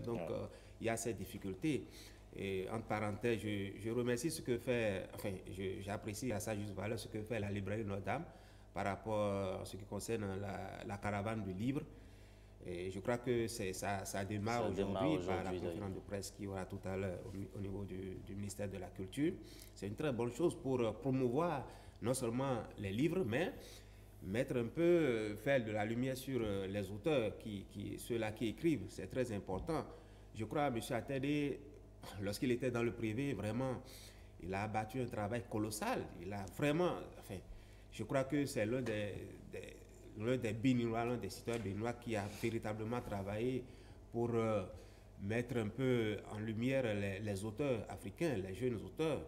Donc, il y a ces difficultés. Et entre parenthèses, je remercie ce que fait, enfin, j'apprécie à sa juste valeur ce que fait la librairie Notre-Dame par rapport à ce qui concerne la caravane du livre. Et je crois que ça démarre aujourd'hui par la conférence de presse qui aura tout à l'heure au niveau du ministère de la Culture. C'est une très bonne chose pour promouvoir non seulement les livres, mais mettre un peu, faire de la lumière sur les auteurs, ceux-là qui écrivent. C'est très important. Je crois à M. Attendé, lorsqu'il était dans le privé, vraiment, il a abattu un travail colossal. Il a vraiment, enfin, je crois que c'est l'un des Béninois, l'un des citoyens béninois qui a véritablement travaillé pour mettre un peu en lumière les auteurs africains, les jeunes auteurs.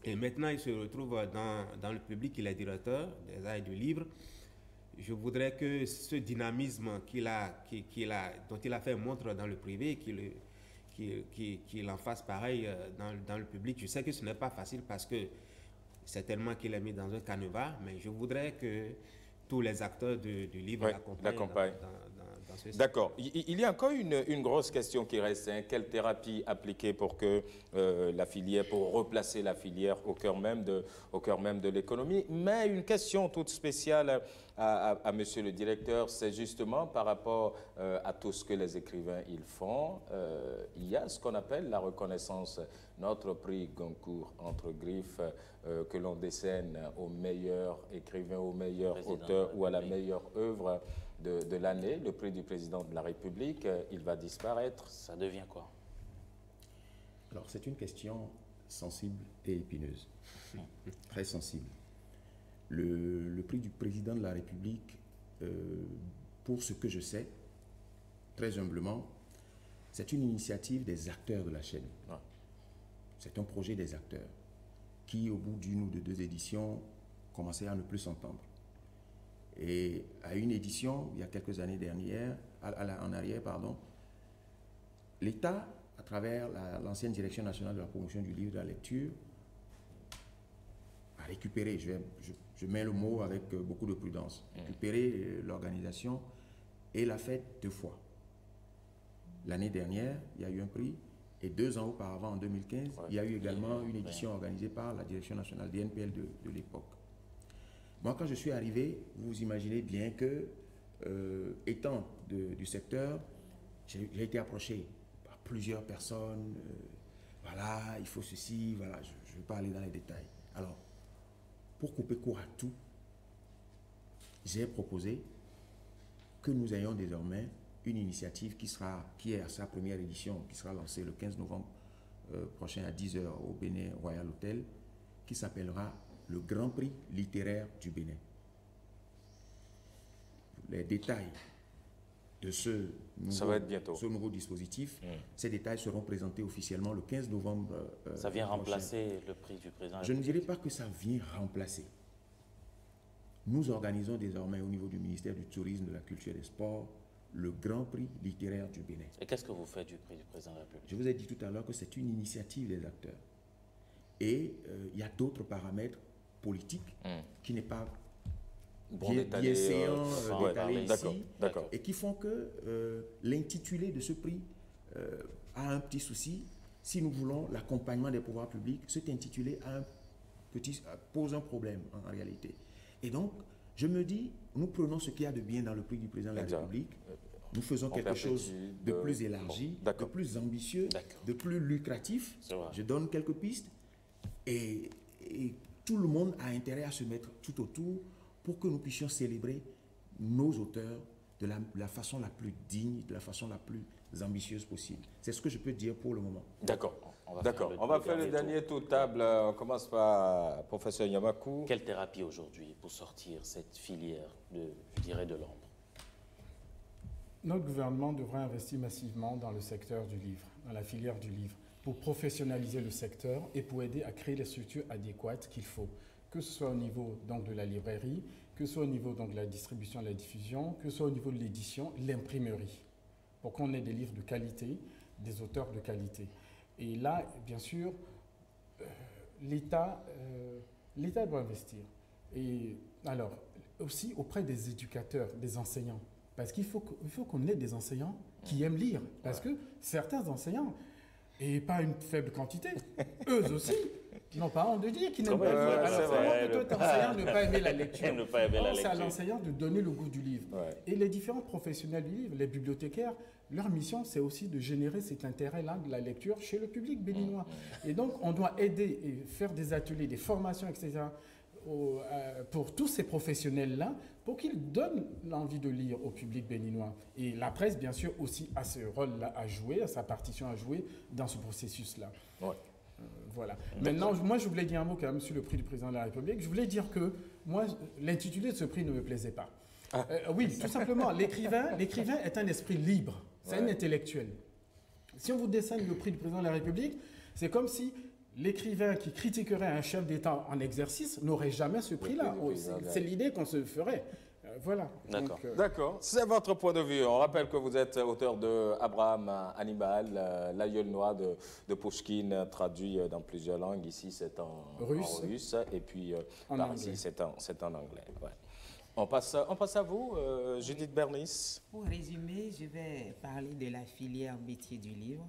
Et maintenant, il se retrouve dans le public, il est directeur des arts et du livre. Je voudrais que ce dynamisme dont il a fait montre dans le privé, qu'il en fasse pareil dans le public. Je sais que ce n'est pas facile parce que certainement qu'il est mis dans un canevas, mais je voudrais que tous les acteurs du livre l'accompagnent dans ce sens. D'accord. Il y a encore une grosse question qui reste. Hein. Quelle thérapie appliquer pour que la filière, pour replacer la filière au cœur même de l'économie? Mais une question toute spéciale à monsieur le directeur, c'est justement par rapport à tout ce que les écrivains ils font. Il y a ce qu'on appelle la reconnaissance. Notre prix Goncourt entre griffes que l'on décerne au meilleur écrivain, au meilleur auteur ou à la meilleure œuvre de l'année, le prix du président de la République, il va disparaître. Ça devient quoi? Alors, c'est une question sensible et épineuse, très sensible. Le prix du président de la République, pour ce que je sais, très humblement, c'est une initiative des acteurs de la chaîne. Ouais. C'est un projet des acteurs qui, au bout d'une ou de deux éditions, commençaient à ne plus s'entendre. Et à une édition, il y a quelques années en arrière, l'État, à travers l'ancienne Direction nationale de la promotion du livre et de la lecture, a récupéré, je mets le mot avec beaucoup de prudence, récupéré l'organisation et l'a fait deux fois. L'année dernière, il y a eu un prix, et 2 ans auparavant, en 2015, il y a eu également une édition organisée par la Direction nationale DNPL de l'époque. Moi, quand je suis arrivé, vous imaginez bien que, étant du secteur, j'ai été approché par plusieurs personnes. Voilà, il faut ceci, voilà, je ne vais pas aller dans les détails. Alors, pour couper court à tout, j'ai proposé que nous ayons désormais une initiative qui est à sa première édition, qui sera lancée le 15 novembre prochain à 10 h au Bénin Royal Hotel, qui s'appellera le Grand Prix littéraire du Bénin. Les détails de ce nouveau dispositif, ces détails seront présentés officiellement le 15 novembre. Ça vient remplacer le prix du président? Je ne dirais pas que ça vient remplacer. Nous organisons désormais au niveau du ministère du Tourisme, de la Culture et des Sports le Grand Prix littéraire du Bénin. Et qu'est-ce que vous faites du prix du président de la République? Je vous ai dit tout à l'heure que c'est une initiative des acteurs. Et il y a d'autres paramètres politiques qui n'est pas détaillé ici, et qui font que l'intitulé de ce prix a un petit souci. Si nous voulons l'accompagnement des pouvoirs publics, cet intitulé pose un problème en réalité. Et donc, je me dis, nous prenons ce qu'il y a de bien dans le prix du président de la République, nous faisons quelque chose de plus élargi, de plus ambitieux, de plus lucratif. Je donne quelques pistes et tout le monde a intérêt à se mettre tout autour pour que nous puissions célébrer nos auteurs de la façon la plus digne, de la façon la plus ambitieuse possible. C'est ce que je peux dire pour le moment. D'accord. On va faire le dernier tour de table. On commence par professeur Yamakou. Quelle thérapie aujourd'hui pour sortir cette filière de l'ombre? Notre gouvernement devrait investir massivement dans le secteur du livre, dans la filière du livre, pour professionnaliser le secteur et pour aider à créer les structures adéquates qu'il faut, que ce soit au niveau donc, de la librairie, que ce soit au niveau donc, de la distribution et la diffusion, que ce soit au niveau de l'édition, l'imprimerie, pour qu'on ait des livres de qualité, des auteurs de qualité. Et là, bien sûr, l'État doit investir. Et alors, aussi auprès des éducateurs, des enseignants. Parce qu'il faut qu'on ait des enseignants qui aiment lire. Parce que certains enseignants, et pas une faible quantité, eux aussi, n'ont pas honte de dire qu'ils n'aiment pas lire. Alors, c'est vraiment que toi, enseignant, ne pas aimer la lecture. Ne pas aimer la C'est à lecture. l'enseignant de donner le goût du livre. Ouais. Et les différents professionnels du livre, les bibliothécaires, leur mission, c'est aussi de générer cet intérêt-là de la lecture chez le public béninois. Et donc, on doit aider et faire des ateliers, des formations, etc., pour tous ces professionnels-là, pour qu'ils donnent l'envie de lire au public béninois. Et la presse, bien sûr, aussi a ce rôle-là à jouer, a sa partition à jouer dans ce processus-là. Ouais. Voilà. Maintenant, moi, je voulais dire un mot quand même sur le prix du président de la République. Je voulais dire que, moi, l'intitulé de ce prix ne me plaisait pas. Oui, tout simplement, l'écrivain est un esprit libre, c'est un intellectuel. Si on vous dessine le prix du président de la République, c'est comme si l'écrivain qui critiquerait un chef d'État en exercice n'aurait jamais ce prix-là. C'est l'idée qu'on se ferait. Voilà. D'accord. Donc, D'accord, c'est votre point de vue. On rappelle que vous êtes auteur de Abraham Hannibal, l'aïeul noir de Pouchkine, traduit dans plusieurs langues. Ici, c'est en russe, et puis En par anglais. ici, c'est en anglais. Ouais. On passe à vous, Judith Bernice. Pour résumer, je vais parler de la filière métier du livre,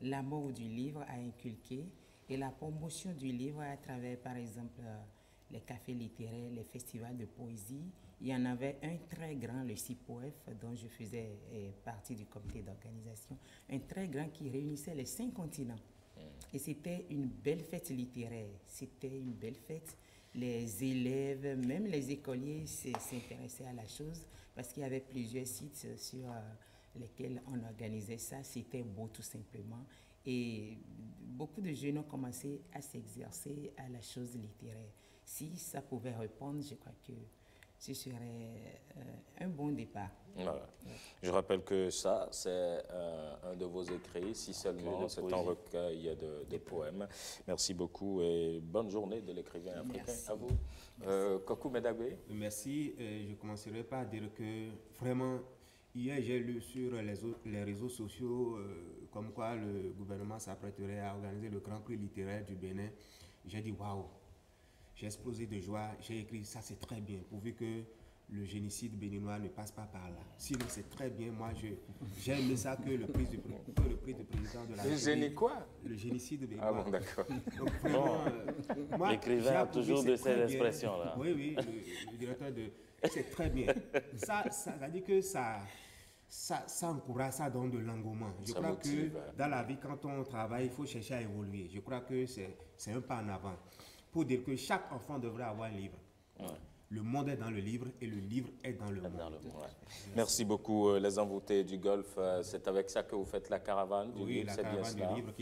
l'amour du livre à inculquer et la promotion du livre à travers, par exemple, les cafés littéraires, les festivals de poésie. Il y en avait un très grand, le CIPOF, dont je faisais partie du comité d'organisation, un très grand qui réunissait les 5 continents. Et c'était une belle fête littéraire, c'était une belle fête. Les élèves, même les écoliers s'intéressaient à la chose parce qu'il y avait plusieurs sites sur lesquels on organisait ça. C'était beau tout simplement. Et beaucoup de jeunes ont commencé à s'exercer à la chose littéraire. Si ça pouvait répondre, je crois que ce serait un bon départ. Voilà. Je rappelle que ça, c'est un de vos écrits, si seulement, c'est un recueil de poèmes. Merci beaucoup et bonne journée de l'écrivain africain. Merci. À vous. Kokou Medagbe. Merci. Je commencerai par dire que vraiment, hier j'ai lu sur les réseaux sociaux comme quoi le gouvernement s'apprêterait à organiser le Grand Prix littéraire du Bénin. J'ai dit waouh, j'ai explosé de joie. J'ai écrit ça, c'est très bien, pourvu que le génocide béninois ne passe pas par là. Sinon, c'est très bien. Moi, j'ai aimé ça que le prix du président de la Le génie quoi? Le génocide béninois. Ah bon, d'accord. Donc, vraiment, moi, L'écrivain j'ai a approuvé, toujours c'est de très ces bien. expressions-là. Oui, oui, le directeur de... C'est très bien. Ça dit que ça encourage, ça donne de l'engouement. Je Ça crois motive, que dans la vie, quand on travaille, il faut chercher à évoluer. Je crois que c'est un pas en avant. Pour dire que chaque enfant devrait avoir un livre. Ouais. Le monde est dans le livre et le livre est dans le monde. Dans le monde. Merci beaucoup, les envoûtés du Golfe. C'est avec ça que vous faites la caravane du Oui, livre, la c'est bien caravane cela? du livre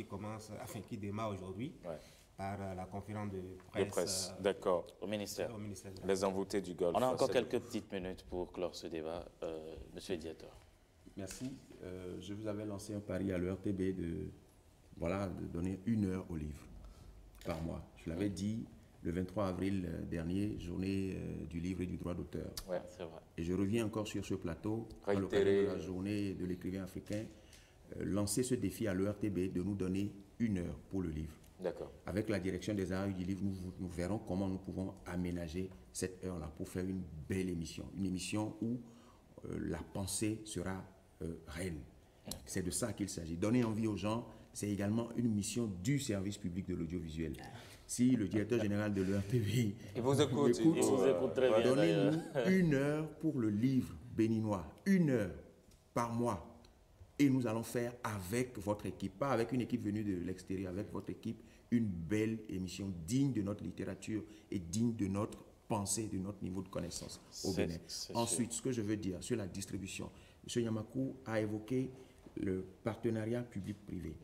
qui démarre aujourd'hui Ouais. par la conférence de De presse. presse, d'accord. Au ministère. Au ministère. Les envoûtés du Golfe. On a encore c'est- quelques petites minutes pour clore ce débat. Monsieur le directeur. Merci. Je vous avais lancé un pari à l'ERTB de donner 1 heure au livre par mois. Je l'avais dit le 23 avril dernier, journée du livre et du droit d'auteur. Ouais. C'est vrai. Et je reviens encore sur ce plateau, à l'occasion Réitérer. de la journée de l'écrivain africain, lancer ce défi à l'ERTB de nous donner 1 heure pour le livre. D'accord. Avec la direction des arts et du livre, nous verrons comment nous pouvons aménager cette heure-là pour faire une belle émission. Une émission où la pensée sera reine. C'est de ça qu'il s'agit. Donner envie aux gens, c'est également une mission du service public de l'audiovisuel. Si le directeur général de l'ERTV Il vous écoute. m'écoute, Il vous écoute très bien, donnez-nous 1 heure pour le livre béninois. 1 heure par mois. Et nous allons faire avec votre équipe, pas avec une équipe venue de l'extérieur, avec votre équipe, une belle émission digne de notre littérature et digne de notre pensée, de notre niveau de connaissance au C'est- Bénin. c'est Ensuite, ce que je veux dire sur la distribution, M. Nyamakou a évoqué le partenariat public-privé.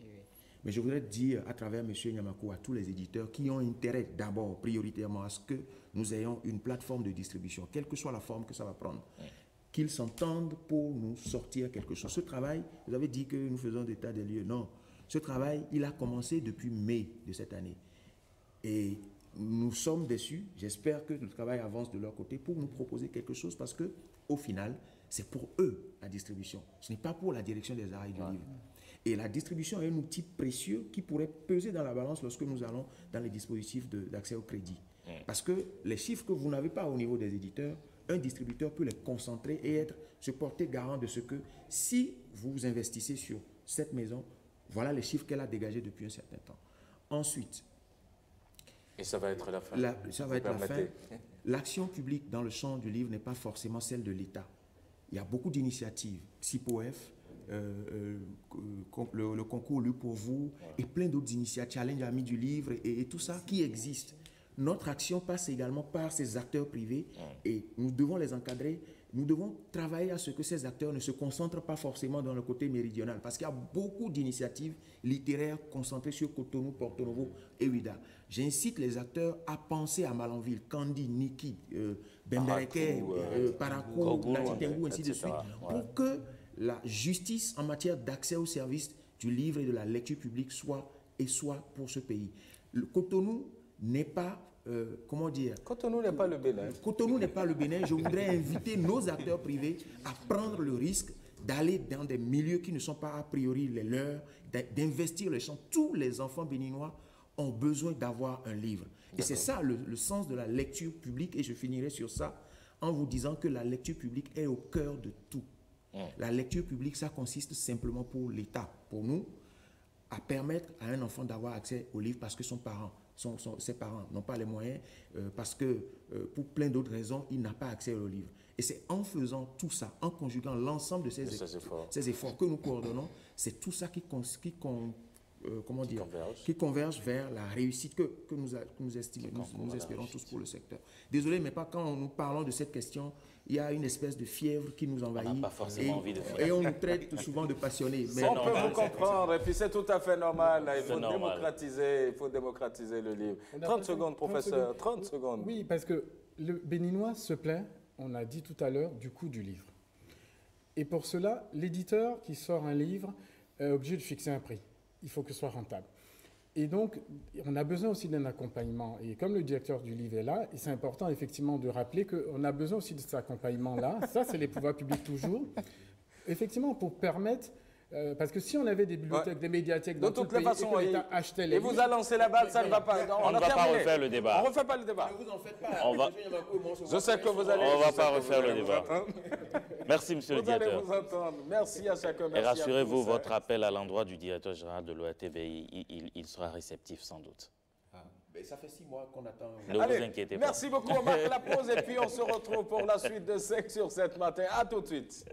Mais je voudrais dire à travers M. Nyamakou à tous les éditeurs qui ont intérêt d'abord, prioritairement, à ce que nous ayons une plateforme de distribution, quelle que soit la forme que ça va prendre, qu'ils s'entendent pour nous sortir quelque chose. Ce travail, vous avez dit que nous faisons des tas de lieux. Non, ce travail, il a commencé depuis mai de cette année. Et nous sommes déçus. J'espère que le travail avance de leur côté pour nous proposer quelque chose parce que, au final, c'est pour eux la distribution. Ce n'est pas pour la direction des arts et du livre. Et la distribution est un outil précieux qui pourrait peser dans la balance lorsque nous allons dans les dispositifs d'accès au crédit. Parce que les chiffres que vous n'avez pas au niveau des éditeurs, un distributeur peut les concentrer et se porter garant de ce que si vous investissez sur cette maison, voilà les chiffres qu'elle a dégagés depuis un certain temps. Ensuite, et ça va être la fin. Ça va être la fin. L'action publique dans le champ du livre n'est pas forcément celle de l'État. Il y a beaucoup d'initiatives, CIPOF, le concours Lu pour vous, et plein d'autres initiatives, Challenge Amis du livre, et tout ça qui existe. Notre action passe également par ces acteurs privés, et nous devons les encadrer. Nous devons travailler à ce que ces acteurs ne se concentrent pas forcément dans le côté méridional, parce qu'il y a beaucoup d'initiatives littéraires concentrées sur Cotonou, Porto Novo et Ouida. J'incite les acteurs à penser à Malanville, Kandi, Niki, Bembereke, Parakou, Latitengu, ainsi de suite, pour que la justice en matière d'accès aux services du livre et de la lecture publique soit pour ce pays. Le Cotonou n'est pas, comment dire... Cotonou n'est pas le Bénin. Cotonou n'est pas le Bénin. Je voudrais inviter nos acteurs privés à prendre le risque d'aller dans des milieux qui ne sont pas a priori les leurs, d'investir les champs. Tous les enfants béninois ont besoin d'avoir un livre. Et c'est ça le sens de la lecture publique. Et je finirai sur ça en vous disant que la lecture publique est au cœur de tout. La lecture publique, ça consiste simplement pour l'État, pour nous, à permettre à un enfant d'avoir accès au livre parce que ses parents n'ont pas les moyens, parce que pour plein d'autres raisons, il n'a pas accès au livre. Et c'est en faisant tout ça, en conjuguant l'ensemble de ces efforts que nous coordonnons, c'est tout ça qui converge vers la réussite que nous espérons tous pour le secteur. Désolé, mais pas quand nous parlons de cette question, il y a une espèce de fièvre qui nous envahit. On n'a pas forcément envie de faire. Et on nous traite souvent de passionnés. Mais on peut vous comprendre, et puis c'est tout à fait normal. Il faut démocratiser le livre. 30 secondes, professeur, 30 secondes. Oui, parce que le Béninois se plaint, on a dit tout à l'heure, du coût du livre. Et pour cela, l'éditeur qui sort un livre est obligé de fixer un prix. Il faut que ce soit rentable. Et donc, on a besoin aussi d'un accompagnement. Et comme le directeur du livre est là, c'est important effectivement de rappeler qu'on a besoin aussi de cet accompagnement-là. Ça, c'est les pouvoirs publics toujours. Effectivement, pour permettre... parce que si on avait des bibliothèques, des médiathèques dans tout le pays et que l'État achetait les livres... Et vous a lancé la balle, ça ne va pas. On ne va pas refaire le débat. On ne refait pas le débat. Ne vous en faites pas. Je sais que vous allez... On ne va pas refaire le débat. Merci, monsieur le directeur. Vous allez vous entendre. Merci à chacun. Et rassurez-vous, votre appel à l'endroit du directeur général de l'OATV, il sera réceptif sans doute. Ça fait 6 mois qu'on attend. Ne vous inquiétez pas. Merci beaucoup. On marque la pause et puis on se retrouve pour la suite de 5 sur 7 matin. À tout de suite.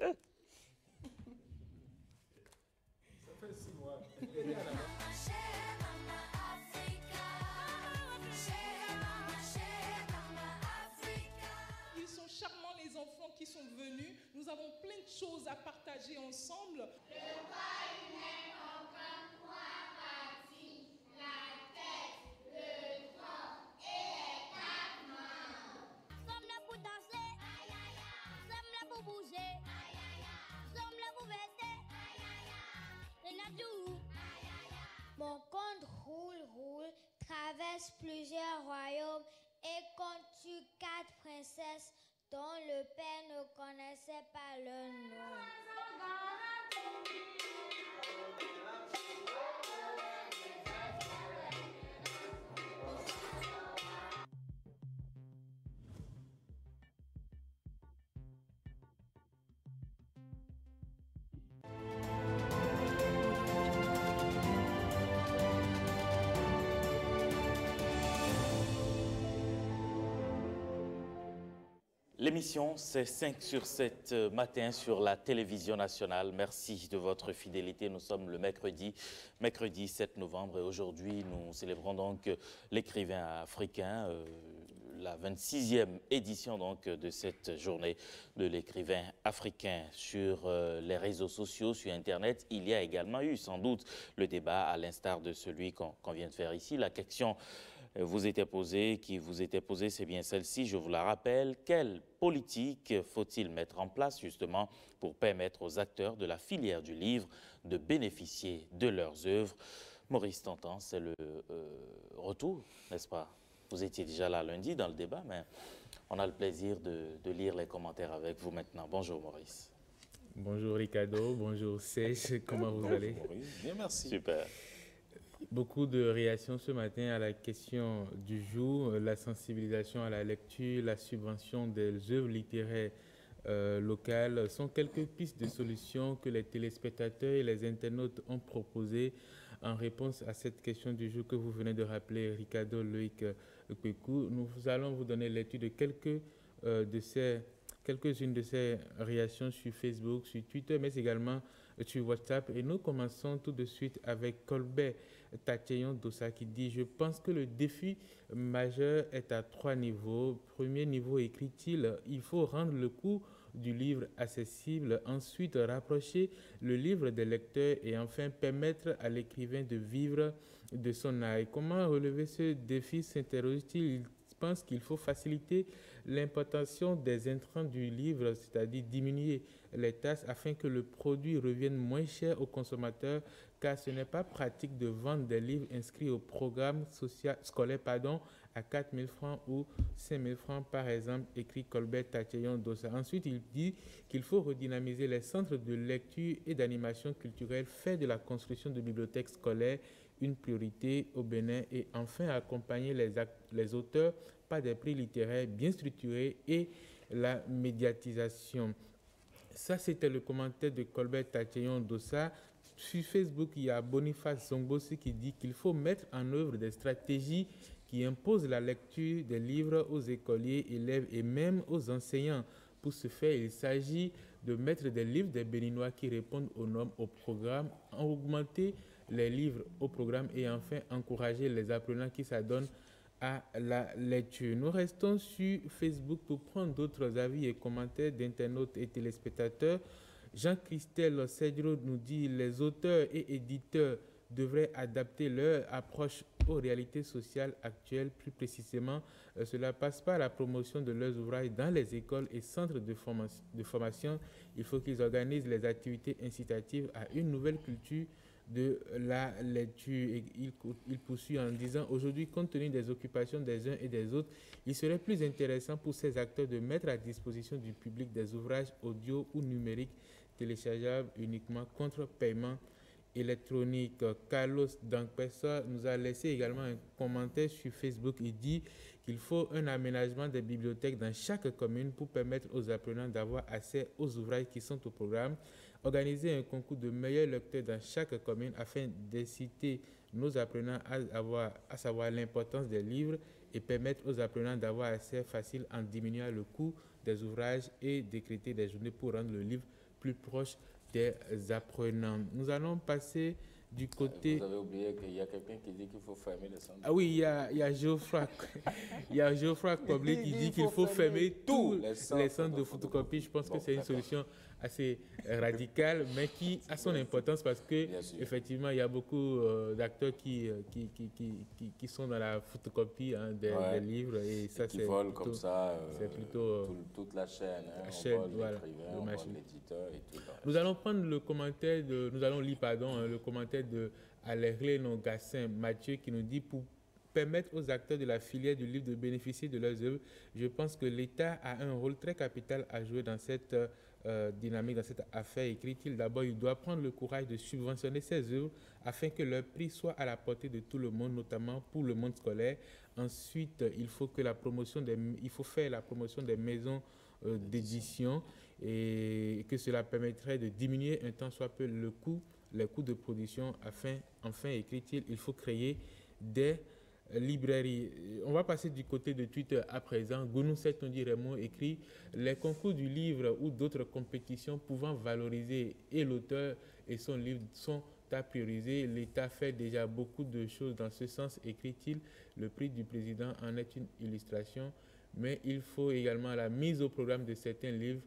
Ils sont charmants les enfants qui sont venus. Nous avons plein de choses à partager ensemble. Le corps humain comprend 3 parties, la tête, le tronc et les 4 membres. Sommes là pour danser, sommes là pour bouger, sommes là pour fêter, mon conte roule, traverse plusieurs royaumes et compte sur 4 princesses dont le père ne connaissait pas le nom. L'émission, c'est 5 sur 7 matin sur la télévision nationale. Merci de votre fidélité. Nous sommes le mercredi 7 novembre et aujourd'hui, nous célébrons donc l'écrivain africain, la 26e édition donc de cette journée de l'écrivain africain. Sur les réseaux sociaux, sur Internet, il y a également eu sans doute le débat à l'instar de celui qu'on vient de faire ici. La question qui vous était posée, c'est bien celle-ci, je vous la rappelle. Quelle politique faut-il mettre en place justement pour permettre aux acteurs de la filière du livre de bénéficier de leurs œuvres? Maurice Tantan, c'est le retour, n'est-ce pas? Vous étiez déjà là lundi dans le débat, mais on a le plaisir de lire les commentaires avec vous maintenant. Bonjour Maurice. Bonjour Ricardo, bonjour Serge, comment vous allez? Maurice, bien merci. Super. Beaucoup de réactions ce matin à la question du jour, la sensibilisation à la lecture, la subvention des œuvres littéraires locales sont quelques pistes de solutions que les téléspectateurs et les internautes ont proposées en réponse à cette question du jour que vous venez de rappeler, Ricardo Loïc Kweku. Nous allons vous donner lecture de quelques-unes de ces réactions sur Facebook, sur Twitter, mais également sur WhatsApp. Et nous commençons tout de suite avec Colbert Tacheyon Dossa qui dit « Je pense que le défi majeur est à 3 niveaux. Premier niveau, écrit-il, il faut rendre le coût du livre accessible, ensuite rapprocher le livre des lecteurs et enfin permettre à l'écrivain de vivre de son art. Comment relever ce défi, s'interroge-t-il. Il pense qu'il faut faciliter l'importation des intrants du livre, c'est-à-dire diminuer les taxes afin que le produit revienne moins cher aux consommateurs, car ce n'est pas pratique de vendre des livres inscrits au programme scolaire à 4 000 francs ou 5 000 francs par exemple, écrit Colbert Tacheyon Dossa. Ensuite, il dit qu'il faut redynamiser les centres de lecture et d'animation culturelle, faire de la construction de bibliothèques scolaires une priorité au Bénin et enfin accompagner les auteurs par des prix littéraires bien structurés et la médiatisation. Ça, c'était le commentaire de Colbert Tacheyon Dossa. Sur Facebook, il y a Boniface Zongbosi qui dit qu'il faut mettre en œuvre des stratégies qui imposent la lecture des livres aux écoliers, élèves et même aux enseignants. Pour ce faire, il s'agit de mettre des livres des Béninois qui répondent aux normes au programme, augmenter les livres au programme et enfin encourager les apprenants qui s'adonnent à la lecture. Nous restons sur Facebook pour prendre d'autres avis et commentaires d'internautes et téléspectateurs. Jean-Christelle Cedro nous dit « Les auteurs et éditeurs devraient adapter leur approche aux réalités sociales actuelles. Plus précisément, cela passe par la promotion de leurs ouvrages dans les écoles et centres de formation. Il faut qu'ils organisent les activités incitatives à une nouvelle culture de la lecture. » Et il poursuit en disant « Aujourd'hui, compte tenu des occupations des uns et des autres, il serait plus intéressant pour ces acteurs de mettre à disposition du public des ouvrages audio ou numériques téléchargeables uniquement contre paiement électronique. » Carlos Dankpessa nous a laissé également un commentaire sur Facebook. Il dit qu'il faut un aménagement des bibliothèques dans chaque commune pour permettre aux apprenants d'avoir accès aux ouvrages qui sont au programme. Organiser un concours de meilleurs lecteurs dans chaque commune afin d'inciter nos apprenants à savoir l'importance des livres et permettre aux apprenants d'avoir accès facile en diminuant le coût des ouvrages et décréter des journées pour rendre le livre plus proche des apprenants. Nous allons passer du côté... Vous avez oublié qu'il y a quelqu'un qui dit qu'il faut fermer les centres. Ah oui, il y a Geoffroy Koblet qui dit qu'il faut fermer tous les centres de photocopie. Je pense que c'est une solution assez radicale, mais qui a son importance parce que effectivement, il y a beaucoup d'acteurs qui sont dans la photocopie des livres et ça qui volent comme ça c'est plutôt toute la chaîne. La chaîne, on vole voilà, l'écrivain, on vole l'éditeur et tout. Nous allons prendre le commentaire le commentaire de Alerleno Gassin Mathieu qui nous dit « Pour permettre aux acteurs de la filière du livre de bénéficier de leurs œuvres, je pense que l'État a un rôle très capital à jouer dans cette dynamique, dans cette affaire, écrit-il. D'abord, il doit prendre le courage de subventionner ces œuvres afin que leur prix soit à la portée de tout le monde, notamment pour le monde scolaire. Ensuite, il faut faire la promotion des maisons d'édition et que cela permettrait de diminuer un tant soit peu les coûts de production. Enfin, écrit-il, il faut créer des librairies. On va passer du côté de Twitter à présent. Gounou Setondi Raymond écrit « Les concours du livre ou d'autres compétitions pouvant valoriser et l'auteur et son livre sont à prioriser. L'État fait déjà beaucoup de choses dans ce sens, écrit-il. Le prix du président en est une illustration, mais il faut également la mise au programme de certains livres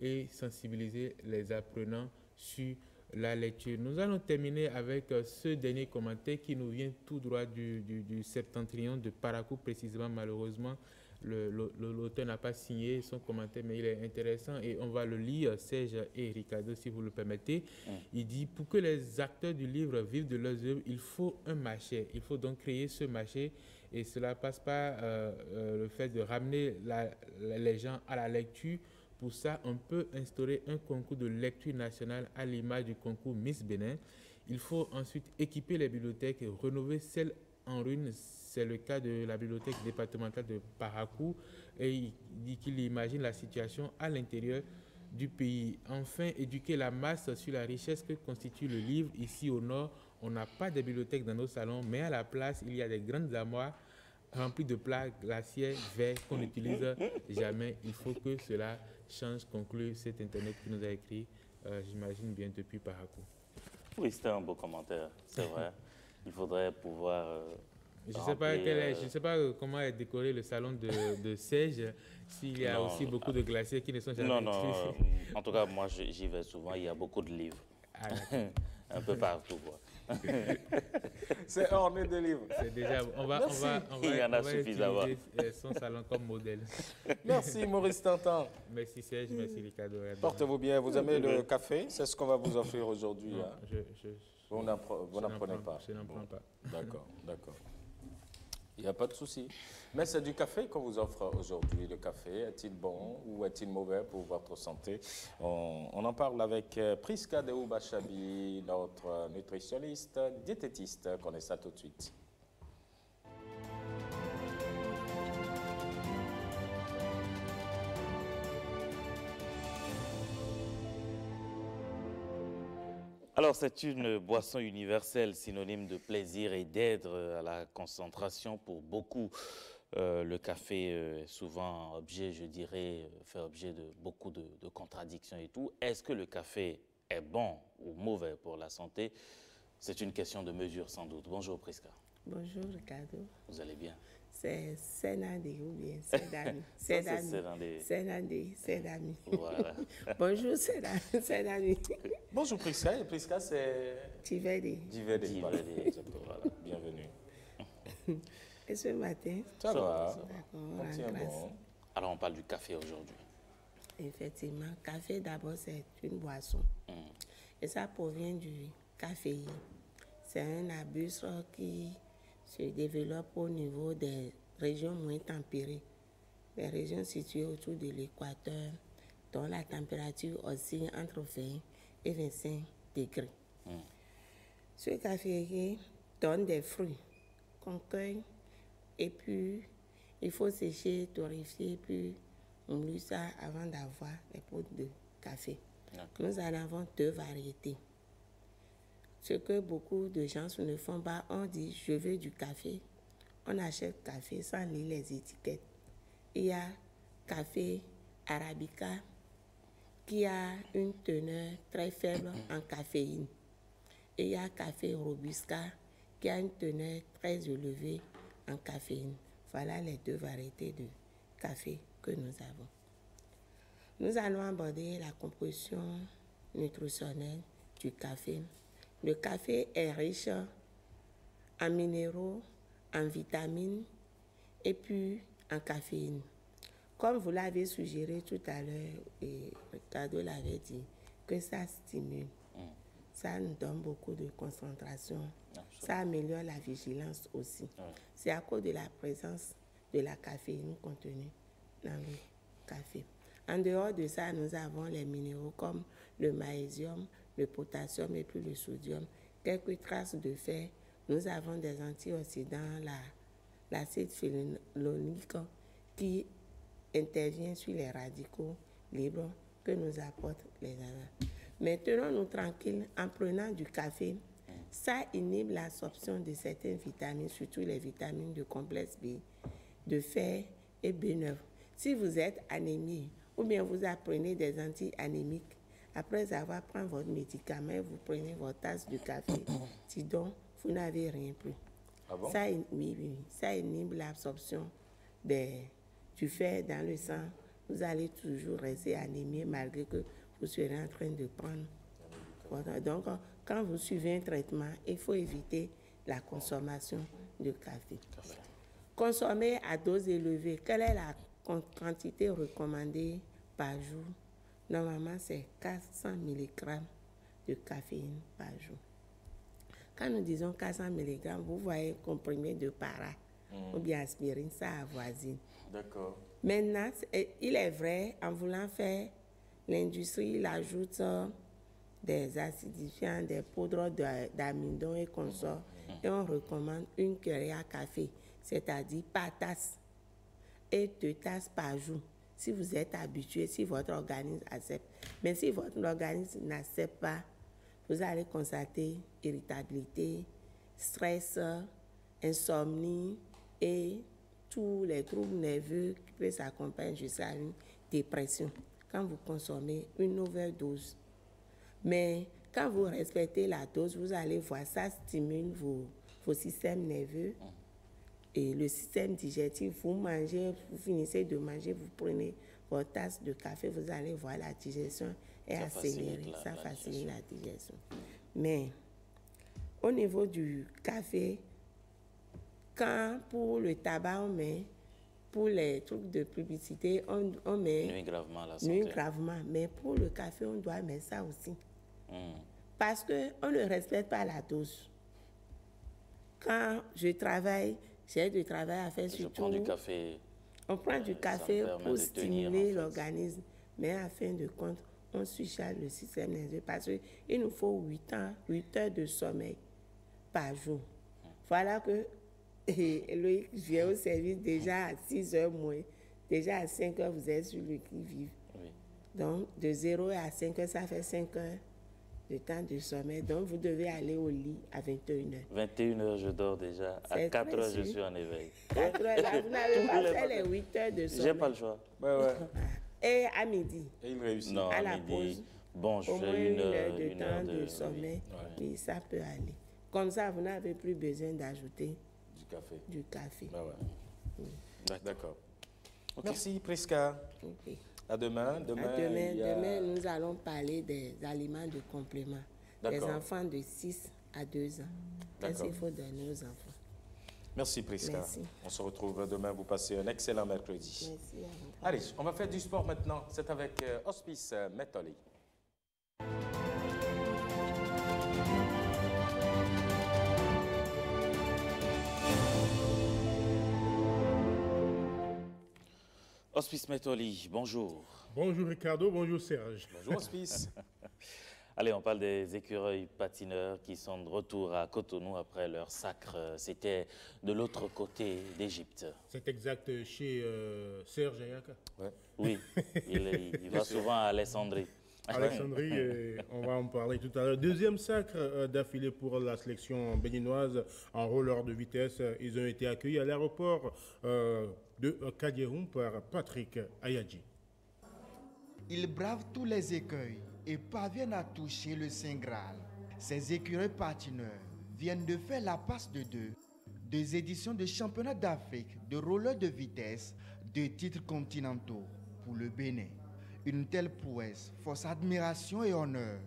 et sensibiliser les apprenants sur la lecture. » Nous allons terminer avec ce dernier commentaire qui nous vient tout droit du septentrion de Parakou, précisément. Malheureusement, l'auteur n'a pas signé son commentaire, mais il est intéressant et on va le lire, Serge et Ricardo, si vous le permettez. Il dit « Pour que les acteurs du livre vivent de leurs œuvres, il faut un marché. Il faut donc créer ce marché et cela passe par le fait de ramener les gens à la lecture. Pour ça, on peut instaurer un concours de lecture nationale à l'image du concours Miss Bénin. Il faut ensuite équiper les bibliothèques et rénover celles en ruine. C'est le cas de la bibliothèque départementale de Parakou et il dit qu'il imagine la situation à l'intérieur du pays. Enfin, éduquer la masse sur la richesse que constitue le livre. Ici au nord, on n'a pas de bibliothèque dans nos salons, mais à la place, il y a des grandes armoires remplies de plats glaciaires verts qu'on n'utilise jamais. Il faut que cela change, conclut cet internet qui nous a écrit, j'imagine bien depuis Parakou. Oui, c'était un beau commentaire, c'est vrai. Il faudrait pouvoir... Je ne sais pas comment est décoré le salon de Sège, s'il y a aussi beaucoup de glaciers qui ne sont jamais utilisés. En tout cas, moi, j'y vais souvent, il y a beaucoup de livres. Ah, un peu partout, quoi. C'est orné de livres. C'est déjà... On va utiliser son salon comme modèle. Merci, Maurice Tantan. Merci, Serge. Merci, Ricardo. Portez-vous bien. Vous aimez le café? C'est ce qu'on va vous offrir aujourd'hui. Hein? Vous n'apprenez pas. Je n'en prends pas. D'accord, d'accord. Il n'y a pas de souci. Mais c'est du café qu'on vous offre aujourd'hui. Le café, est-il bon ou est-il mauvais pour votre santé? On en parle avec Priska Deoubachabi, notre nutritionniste, diététiste. On connaît ça tout de suite. Alors, c'est une boisson universelle, synonyme de plaisir et d'aide à la concentration pour beaucoup. Le café est souvent objet, je dirais, fait objet de beaucoup de contradictions et tout. Est-ce que le café est bon ou mauvais pour la santé? C'est une question de mesure sans doute. Bonjour Priska. Bonjour Ricardo. Vous allez bien? C'est Sénandé ou bien Sédami. Sédami. Voilà. Bonjour Sédami. Bonjour Priska. Et Priska, c'est... Tivedi. Voilà. Bienvenue. Et ce matin? Ça va. D'accord. Alors, on parle du café aujourd'hui. Effectivement, café d'abord, c'est une boisson. Et ça provient du caféine. C'est un arbuste qui se développe au niveau des régions moins tempérées, les régions situées autour de l'équateur, dont la température oscille entre 20 et 25 degrés. Ce café donne des fruits qu'on cueille et puis il faut sécher, torréfier, puis on mouille ça avant d'avoir les poudres de café. Nous en avons 2 variétés. Ce que beaucoup de gens ne font pas, on dit « je veux du café ». On achète café sans lire les étiquettes. Il y a café arabica qui a une teneur très faible en caféine. Et il y a café robusta qui a une teneur très élevée en caféine. Voilà les 2 variétés de café que nous avons. Nous allons aborder la composition nutritionnelle du café. Le café est riche en minéraux, en vitamines et puis en caféine. Comme vous l'avez suggéré tout à l'heure, et Ricardo l'avait dit, que ça stimule. Ça nous donne beaucoup de concentration. Ça améliore la vigilance aussi. C'est à cause de la présence de la caféine contenue dans le café. En dehors de ça, nous avons les minéraux comme le magnésium, le potassium et puis le sodium. Quelques traces de fer. Nous avons des antioxydants, l'acide phénolonique qui intervient sur les radicaux libres que nous apportent les ananas. Mais tenons-nous tranquilles, en prenant du café, ça inhibe l'absorption de certaines vitamines, surtout les vitamines de complexe B, de fer et B9. Si vous êtes anémie ou bien vous apprenez des anti-anémiques, après avoir pris votre médicament, vous prenez votre tasse de café, sinon vous n'avez rien pris. Ah bon? Ça inhibe l'absorption du fer dans le sang. Vous allez toujours rester anémié malgré que vous serez en train de prendre. Voilà. Donc, quand vous suivez un traitement, il faut éviter la consommation de café. Consommer à dose élevée. Quelle est la quantité recommandée par jour? Normalement, c'est 400 mg de caféine par jour. Quand nous disons 400 mg, vous voyez comprimé de para ou bien aspirine, ça avoisine. D'accord. Maintenant, il est vrai, en voulant faire l'industrie, il ajoute des acidifiants, des poudres d'amidon et consorts. Et on recommande une cuillère à café, c'est-à-dire par tasse et 2 tasses par jour. Si vous êtes habitué, si votre organisme accepte. Mais si votre organisme n'accepte pas, vous allez constater irritabilité, stress, insomnie et tous les troubles nerveux qui peuvent s'accompagner jusqu'à une dépression quand vous consommez une overdose. Mais quand vous respectez la dose, vous allez voir, ça stimule vos systèmes nerveux et le système digestif. Vous mangez, vous finissez de manger, vous prenez votre tasse de café, vous allez voir la digestion est accélérée. Ça facilite la digestion. Mais au niveau du café, quand pour le tabac, on met, pour les trucs de publicité, on met... Nuit gravement la santé. Nuit gravement. Mais pour le café, on doit mettre ça aussi. Parce qu'on ne respecte pas la dose. Quand je travaille, j'ai du travail à faire surtout... Je prends du café. On prend du café pour stimuler l'organisme. Mais à fin de compte, on surcharge le système nerveux parce qu'il nous faut 8 heures de sommeil par jour. Voilà que Loïc vient au service déjà à 6 heures moins. Déjà à 5 heures, vous êtes sur le qui-vive. Oui. Donc, de 0 à 5 heures, ça fait 5 heures de temps de sommeil. Donc, vous devez aller au lit à 21 heures. 21 heures, je dors déjà. À 4 heures, je suis en éveil. 4 heures, là, vous n'avez pas fait les 8 heures de sommeil. J'ai pas le choix. Et à midi. Et il réussit. Non, à à la midi, pause. Bon, je au moins fais une heure de sommeil. Oui. Oui, ça peut aller. Comme ça, vous n'avez plus besoin d'ajouter du café. D'accord. Okay. Merci, Prisca. Okay. À demain. Demain, nous allons parler des aliments de complément. Les enfants de 6 à 2 ans. Qu'est-ce qu'il faut donner aux enfants? Merci, Prisca. Merci. On se retrouve demain. Vous passez un excellent mercredi. Merci. Allez, on va faire du sport maintenant. C'est avec Hospice Metoli. Hospice Metoli, bonjour. Bonjour Ricardo, bonjour Serge. Bonjour Hospice. Allez, on parle des écureuils patineurs qui sont de retour à Cotonou après leur sacre. C'était de l'autre côté d'Égypte. C'est exact, chez Serge Ayaka. Ouais. Oui, il va souvent à Alexandrie. Alexandrie, on va en parler tout à l'heure. Deuxième sacre d'affilée pour la sélection béninoise en roller de vitesse. Ils ont été accueillis à l'aéroport de Kadieroum par Patrick Ayadji. Ils bravent tous les écueils et parviennent à toucher le Saint Graal. Ces écureuils patineurs viennent de faire la passe de deux éditions de championnat d'Afrique de roller de vitesse, 2 titres continentaux pour le Bénin. Une telle prouesse force admiration et honneur.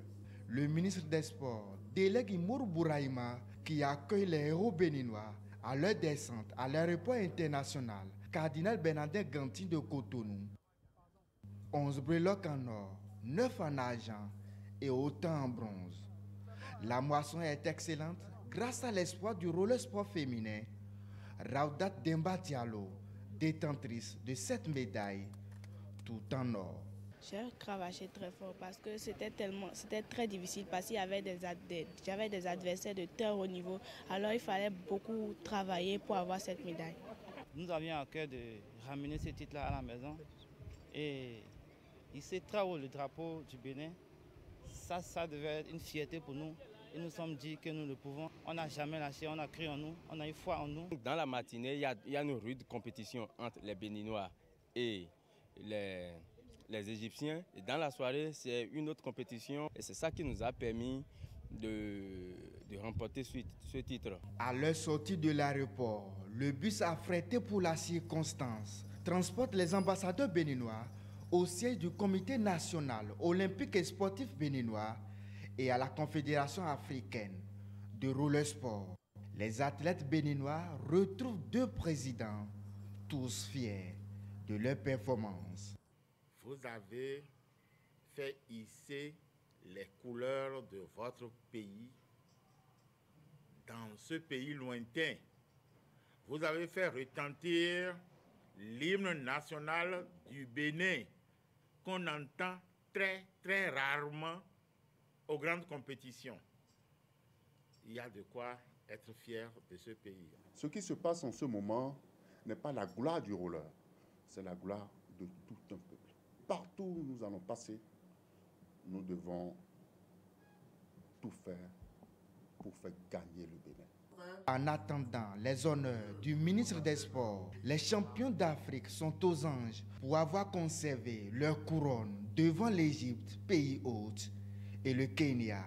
Le ministre des Sports délègue Imourou Bouraïma qui accueille les héros béninois à leur descente à l'aéroport international Cardinal Bernardin Gantin de Cotonou. 11 breloques en or, 9 en argent et autant en bronze. La moisson est excellente grâce à l'espoir du roller sport féminin. Raudat Demba Diallo, détentrice de 7 médailles, tout en or. J'ai cravaché très fort parce que c'était très difficile parce qu'il y avait j'avais des adversaires de très haut niveau. Alors il fallait beaucoup travailler pour avoir cette médaille. Nous avions à cœur de ramener ce titre-là à la maison. Et ici, très haut, le drapeau du Bénin, ça devait être une fierté pour nous. Et nous nous sommes dit que nous le pouvons. On n'a jamais lâché, on a cru en nous, on a eu foi en nous. Dans la matinée, il y a une rude compétition entre les Béninois et les Égyptiens. Et dans la soirée, c'est une autre compétition. Et c'est ça qui nous a permis de remporter ce titre. À leur sortie de l'aéroport, le bus affrété pour la circonstance transporte les ambassadeurs béninois au siège du Comité national olympique et sportif béninois et à la Confédération africaine de roller sport. Les athlètes béninois retrouvent 2 présidents, tous fiers de leur performance. Vous avez fait hisser les couleurs de votre pays dans ce pays lointain. Vous avez fait retentir l'hymne national du Bénin qu'on entend très, très rarement aux grandes compétitions. Il y a de quoi être fier de ce pays. Ce qui se passe en ce moment n'est pas la gloire du roller, c'est la gloire de tout un peuple. Partout où nous allons passer, nous devons tout faire pour faire gagner le Bénin. En attendant les honneurs du ministre des Sports, les champions d'Afrique sont aux anges pour avoir conservé leur couronne devant l'Égypte, pays hôte, et le Kenya,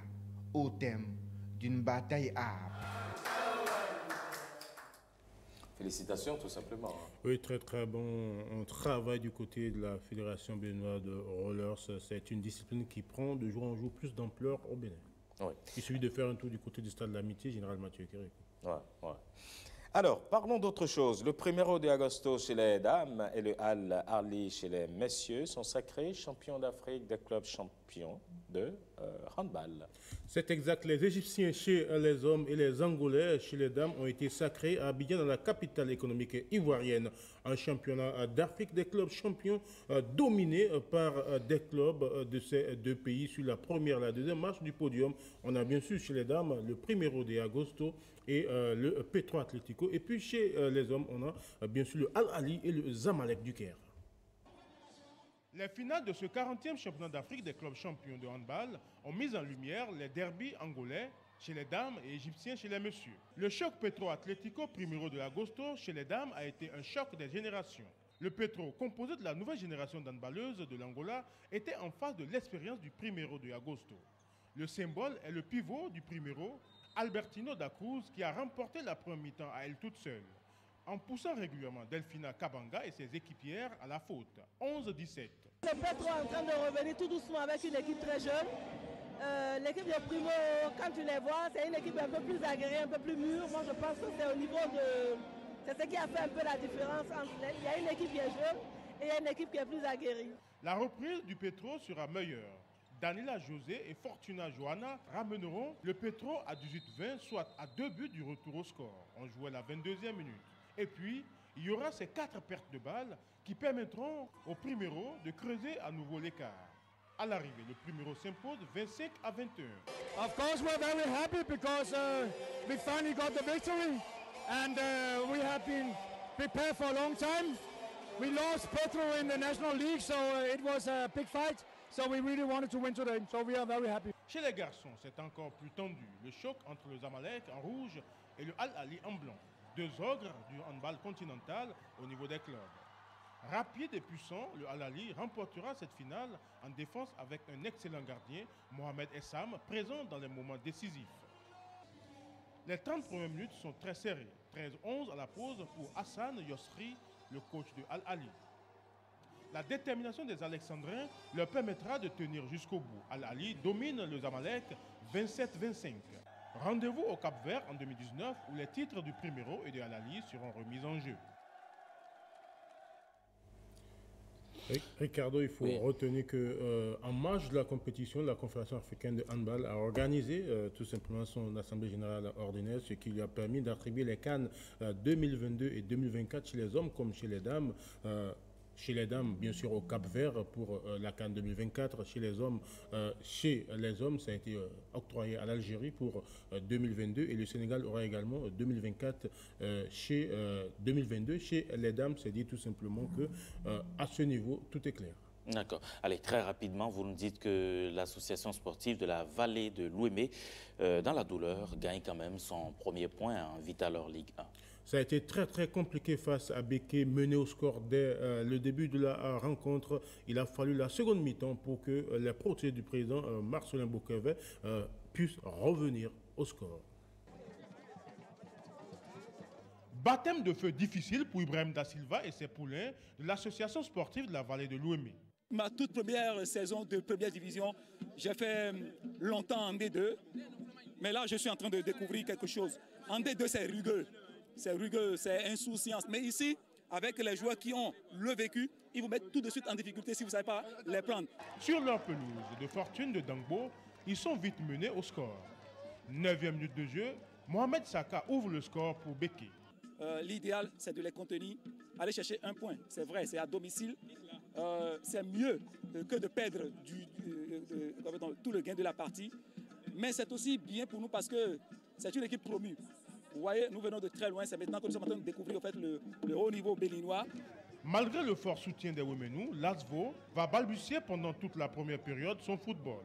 au thème d'une bataille âpre. Félicitations tout simplement. Oui, très très bon travail du côté de la Fédération béninoise de rollers. C'est une discipline qui prend de jour en jour plus d'ampleur au Bénin. Oui. Il suffit de faire un tour du côté du stade de l'Amitié, Général Mathieu Kéré. Ouais, ouais. Alors, parlons d'autre chose. Le 1er agosto chez les dames et le Al-Ali chez les messieurs sont sacrés champions d'Afrique des clubs champions de handball. C'est exact. Les Égyptiens chez les hommes et les Angolais chez les dames ont été sacrés à Abidjan, dans la capitale économique ivoirienne. Un championnat d'Afrique des clubs champions dominé par des clubs de ces deux pays sur la première et la deuxième marche du podium. On a bien sûr chez les dames le 1er agosto et le Petro Atlético. Et puis chez les hommes, on a bien sûr le Al-Ali et le Zamalek du Caire. Les finales de ce 40e championnat d'Afrique des clubs champions de handball ont mis en lumière les derbys angolais chez les dames et égyptiens chez les messieurs. Le choc Petro Atlético 1er agosto chez les dames a été un choc des générations. Le Petro, composé de la nouvelle génération d'handballeuses de l'Angola, était en face de l'expérience du 1er agosto. Le symbole est le pivot du 1er, Albertino da Cruz, qui a remporté la première mi-temps à elle toute seule, en poussant régulièrement Delphina Kabanga et ses équipières à la faute. 11-17. Le Petro est en train de revenir tout doucement avec une équipe très jeune. L'équipe de Primo, quand tu les vois, c'est une équipe un peu plus aguerrie, un peu plus mûre. Moi, je pense que c'est au niveau de... C'est ce qui a fait un peu la différence entre elles. Il y a une équipe qui est jeune et il y a une équipe qui est plus aguerrie. La reprise du Petro sera meilleure. Daniela José et Fortuna Johanna ramèneront le Petro à 18-20, soit à 2 buts du retour au score. On jouait la 22e minute. Et puis, il y aura ces 4 pertes de balles qui permettront au 1er de creuser à nouveau l'écart. À l'arrivée, le 1er s'impose 25-21. Of course, we're very happy because we finally got the victory, and we have been prepared for a long time. We lost Petro in the National League, so it was a big fight. So we really wanted to win today, so we are very happy. Chez les garçons, c'est encore plus tendu. Le choc entre le Zamalek en rouge et le Al-Ali en blanc. 2 ogres du handball continental au niveau des clubs. Rapide et puissant, le Al-Ali remportera cette finale en défense avec un excellent gardien, Mohamed Essam, présent dans les moments décisifs. Les 30 premières minutes sont très serrées. 13-11 à la pause pour Hassan Yosri, le coach de Al-Ali. La détermination des Alexandrins leur permettra de tenir jusqu'au bout. Al-Ali domine le Zamalek 27-25. Rendez-vous au Cap-Vert en 2019 où les titres du 1er et de Al-Ali seront remis en jeu. Ricardo, il faut retenir qu'en marge de la compétition, la Confédération africaine de handball a organisé tout simplement son assemblée générale ordinaire, ce qui lui a permis d'attribuer les CAN 2022 et 2024 chez les hommes comme chez les dames. Chez les dames, bien sûr, au Cap-Vert pour la CAN 2024. Chez les hommes, ça a été octroyé à l'Algérie pour 2022 et le Sénégal aura également 2024 chez 2022. Chez les dames, c'est dit tout simplement que à ce niveau, tout est clair. D'accord. Allez, très rapidement, vous nous dites que l'association sportive de la vallée de l'Ouémé, dans la douleur, gagne quand même son premier point en Vitalor Ligue 1. Ça a été très très compliqué face à Béké, mené au score dès le début de la rencontre. Il a fallu la seconde mi-temps pour que les protégés du président Marcelin Boukevet puissent revenir au score. Baptême de feu difficile pour Ibrahim Da Silva et ses poulains de l'association sportive de la vallée de l'Ouémé. Ma toute première saison de première division, j'ai fait longtemps en D2, mais là je suis en train de découvrir quelque chose. En D2 c'est rugueux. C'est rugueux, c'est insouciance. Mais ici, avec les joueurs qui ont le vécu, ils vous mettent tout de suite en difficulté si vous ne savez pas les prendre. Sur leur pelouse de Fortune de Dangbo, ils sont vite menés au score. 9e minute de jeu, Mohamed Saka ouvre le score pour Béké. L'idéal, c'est de les contenir, aller chercher un point. C'est vrai, c'est à domicile. C'est mieux que de perdre tout le gain de la partie. Mais c'est aussi bien pour nous parce que c'est une équipe promue. Vous voyez, nous venons de très loin. C'est maintenant que nous sommes en train de découvrir en fait, le haut niveau béninois. Malgré le fort soutien des Womenous, l'ASVO va balbutier pendant toute la première période son football.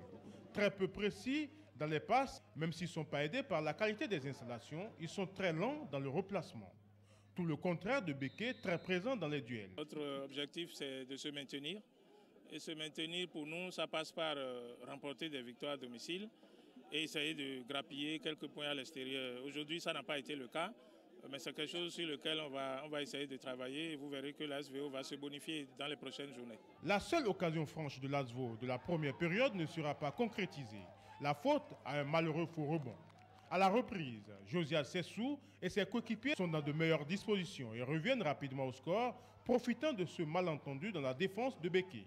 Très peu précis dans les passes, même s'ils ne sont pas aidés par la qualité des installations, ils sont très lents dans le replacement. Tout le contraire de Béké, très présent dans les duels. Notre objectif, c'est de se maintenir. Et se maintenir, pour nous, ça passe par remporter des victoires à domicile et essayer de grappiller quelques points à l'extérieur. Aujourd'hui, ça n'a pas été le cas, mais c'est quelque chose sur lequel on va essayer de travailler et vous verrez que l'ASVO va se bonifier dans les prochaines journées. La seule occasion franche de l'ASVO de la première période ne sera pas concrétisée. La faute à un malheureux faux rebond. À la reprise, Josiah Sessou et ses coéquipiers sont dans de meilleures dispositions et reviennent rapidement au score, profitant de ce malentendu dans la défense de Béké.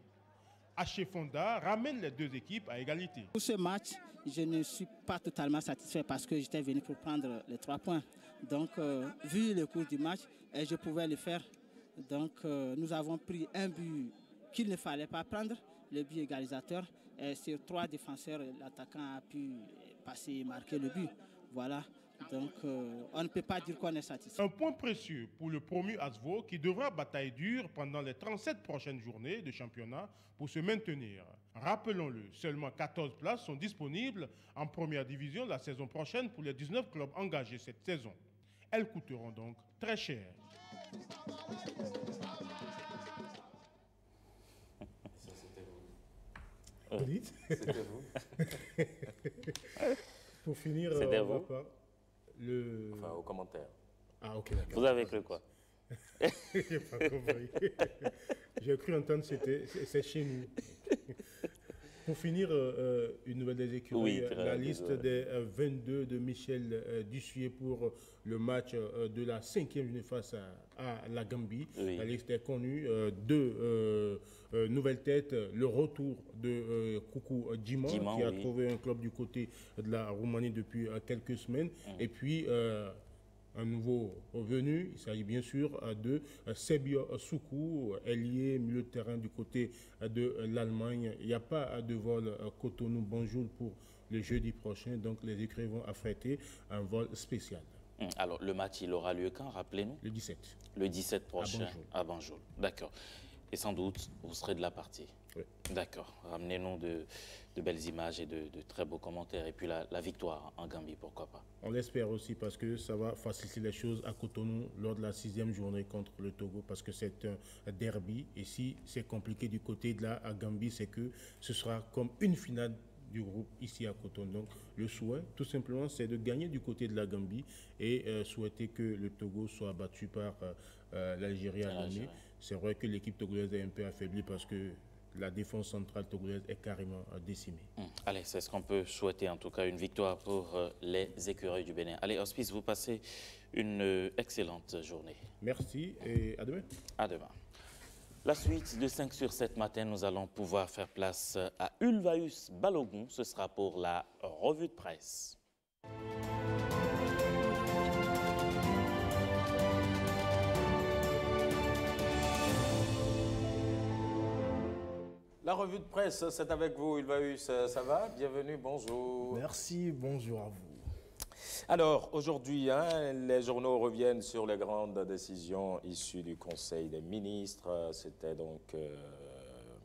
Haché Fonda ramène les deux équipes à égalité. Pour ce match, je ne suis pas totalement satisfait parce que j'étais venu pour prendre les 3 points. Donc, vu le cours du match, je pouvais le faire. Donc, nous avons pris un but qu'il ne fallait pas prendre, le but égalisateur. Et sur 3 défenseurs, l'attaquant a pu passer et marquer le but. Voilà. Donc, on ne peut pas dire qu'on est satisfait. Un point précieux pour le promu ASVO qui devra batailler dure pendant les 37 prochaines journées de championnat pour se maintenir. Rappelons-le, seulement 14 places sont disponibles en première division la saison prochaine pour les 19 clubs engagés cette saison. Elles coûteront donc très cher. Vous dites? C'était vous. Pour finir, c'était on va vous. pas Enfin, aux commentaires. Ah, ok, d'accord. Vous avez cru quoi? J'ai pas compris. J'ai cru entendre que c'est chez nous. Pour finir, une nouvelle des écuries, Oui, la liste des 22 de Michel Dussuyer pour le match de la 5e journée face à la Gambie. Oui. La liste est connue. 2 nouvelles têtes. Le retour de Koukou Djiman, qui a trouvé un club du côté de la Roumanie depuis quelques semaines. Et puis, un nouveau venu, il s'agit bien sûr de Sebio Soukou, ailier milieu de terrain du côté de l'Allemagne. Il n'y a pas de vol Cotonou-Banjul pour le jeudi prochain, donc les écuries vont affréter un vol spécial. Alors, le match, il aura lieu quand, rappelez-nous? Le 17. Le 17 prochain, à Banjul. D'accord. Et sans doute, vous serez de la partie. Oui. D'accord. Ramenez-nous de belles images et de très beaux commentaires. Et puis la victoire en Gambie, pourquoi pas? On l'espère aussi parce que ça va faciliter les choses à Cotonou lors de la 6e journée contre le Togo parce que c'est un derby. Et si c'est compliqué du côté de la Gambie, c'est que ce sera comme une finale du groupe ici à Cotonou. Donc le souhait, tout simplement, c'est de gagner du côté de la Gambie et souhaiter que le Togo soit battu par l'Algérie à Lomé. C'est vrai que l'équipe togolaise est un peu affaiblie parce que la défense centrale togolaise est carrément décimée. Allez, c'est ce qu'on peut souhaiter, en tout cas, une victoire pour les écureuils du Bénin. Allez, Hospice, vous passez une excellente journée. Merci et à demain. À demain. La suite de 5 sur 7 matin, nous allons pouvoir faire place à Ulvaeus Balogun. Ce sera pour la revue de presse. La revue de presse, c'est avec vous, Ulvaeus. Ça va? Bienvenue, bonjour. Merci, bonjour à vous. Alors, aujourd'hui, les journaux reviennent sur les grandes décisions issues du Conseil des ministres. C'était donc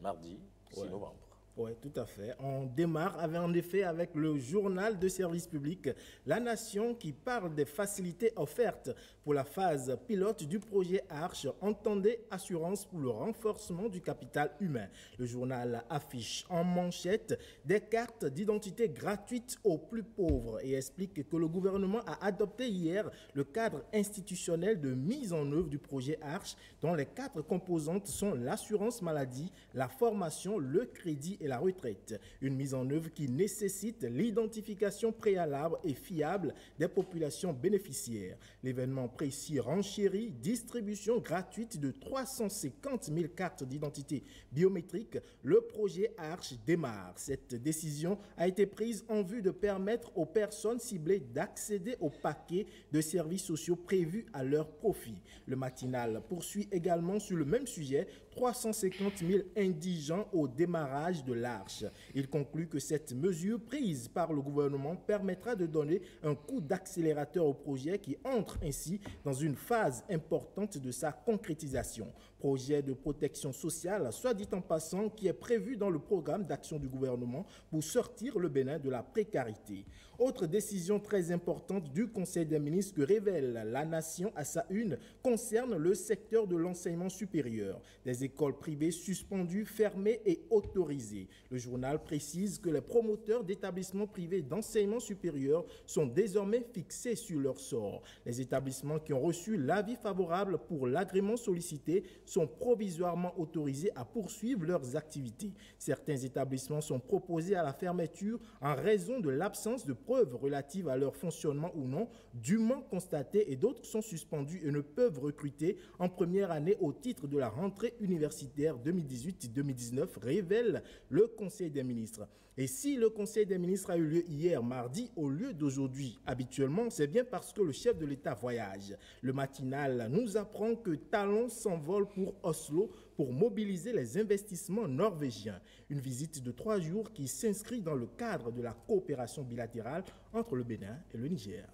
mardi 6 novembre. Oui, tout à fait. On démarre en effet avec le journal de service public La Nation qui parle des facilités offertes pour la phase pilote du projet Arche. Entendez assurance pour le renforcement du capital humain. Le journal affiche en manchette des cartes d'identité gratuites aux plus pauvres et explique que le gouvernement a adopté hier le cadre institutionnel de mise en œuvre du projet Arche dont les 4 composantes sont l'assurance maladie, la formation, le crédit et la retraite. Une mise en œuvre qui nécessite l'identification préalable et fiable des populations bénéficiaires. L'événement précis renchérit distribution gratuite de 350 000 cartes d'identité biométrique. Le projet Arche démarre. Cette décision a été prise en vue de permettre aux personnes ciblées d'accéder au paquet de services sociaux prévus à leur profit. Le matinal poursuit également sur le même sujet 350 000 indigents au démarrage de de l'Arche. Il conclut que cette mesure prise par le gouvernement permettra de donner un coup d'accélérateur au projet qui entre ainsi dans une phase importante de sa concrétisation. Projet de protection sociale, soit dit en passant, qui est prévu dans le programme d'action du gouvernement pour sortir le Bénin de la précarité. Autre décision très importante du Conseil des ministres que révèle La Nation à sa une concerne le secteur de l'enseignement supérieur. Des écoles privées suspendues, fermées et autorisées. Le journal précise que les promoteurs d'établissements privés d'enseignement supérieur sont désormais fixés sur leur sort. Les établissements qui ont reçu l'avis favorable pour l'agrément sollicité sont provisoirement autorisés à poursuivre leurs activités. Certains établissements sont proposés à la fermeture en raison de l'absence de preuves relatives à leur fonctionnement ou non, dûment constatées, et d'autres sont suspendus et ne peuvent recruter en première année au titre de la rentrée universitaire 2018-2019, révèle le Conseil des ministres. Et si le Conseil des ministres a eu lieu hier mardi au lieu d'aujourd'hui, habituellement, c'est bien parce que le chef de l'État voyage. Le matinal nous apprend que Talon s'envole pour Oslo pour mobiliser les investissements norvégiens. Une visite de 3 jours qui s'inscrit dans le cadre de la coopération bilatérale entre le Bénin et le Niger.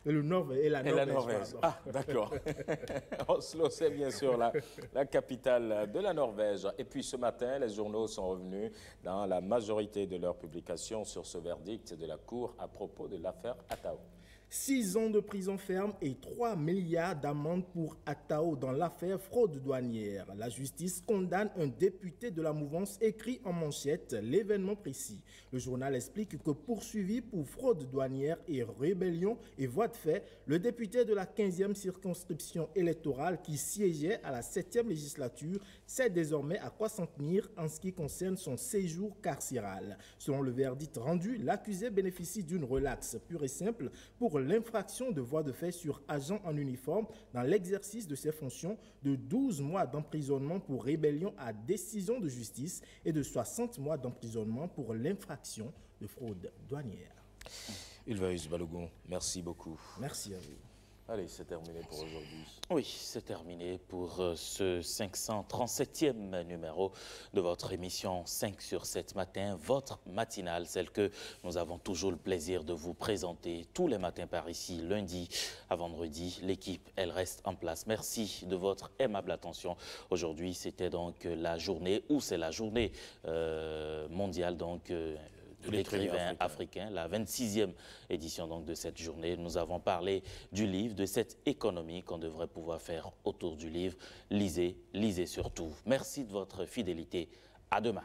Et la Norvège. Ah, d'accord. Oslo, c'est bien sûr la capitale de la Norvège. Et puis ce matin, les journaux sont revenus dans la majorité de leurs publications sur ce verdict de la Cour à propos de l'affaire Atao. 6 ans de prison ferme et 3 milliards d'amende pour Atao dans l'affaire fraude douanière. La justice condamne un député de la mouvance, écrit en manchette l'événement précis. Le journal explique que poursuivi pour fraude douanière et rébellion et voie de fait, le député de la 15e circonscription électorale qui siégeait à la 7e législature sait désormais à quoi s'en tenir en ce qui concerne son séjour carcéral. Selon le verdict rendu, l'accusé bénéficie d'une relaxe pure et simple pour l'infraction de voie de fait sur agent en uniforme dans l'exercice de ses fonctions, de 12 mois d'emprisonnement pour rébellion à décision de justice et de 60 mois d'emprisonnement pour l'infraction de fraude douanière. Ulvaeus Balogun, merci beaucoup. Merci à vous. Allez, c'est terminé pour aujourd'hui. Oui, c'est terminé pour ce 537e numéro de votre émission 5 sur 7 matin, votre matinale, celle que nous avons toujours le plaisir de vous présenter tous les matins par ici, lundi à vendredi. L'équipe, elle reste en place. Merci de votre aimable attention. Aujourd'hui, c'était donc la journée, ou c'est la journée mondiale, donc... de l'écrivain africain, la 26e édition donc, de cette journée. Nous avons parlé du livre, de cette économie qu'on devrait pouvoir faire autour du livre. Lisez, lisez surtout. Merci de votre fidélité. À demain.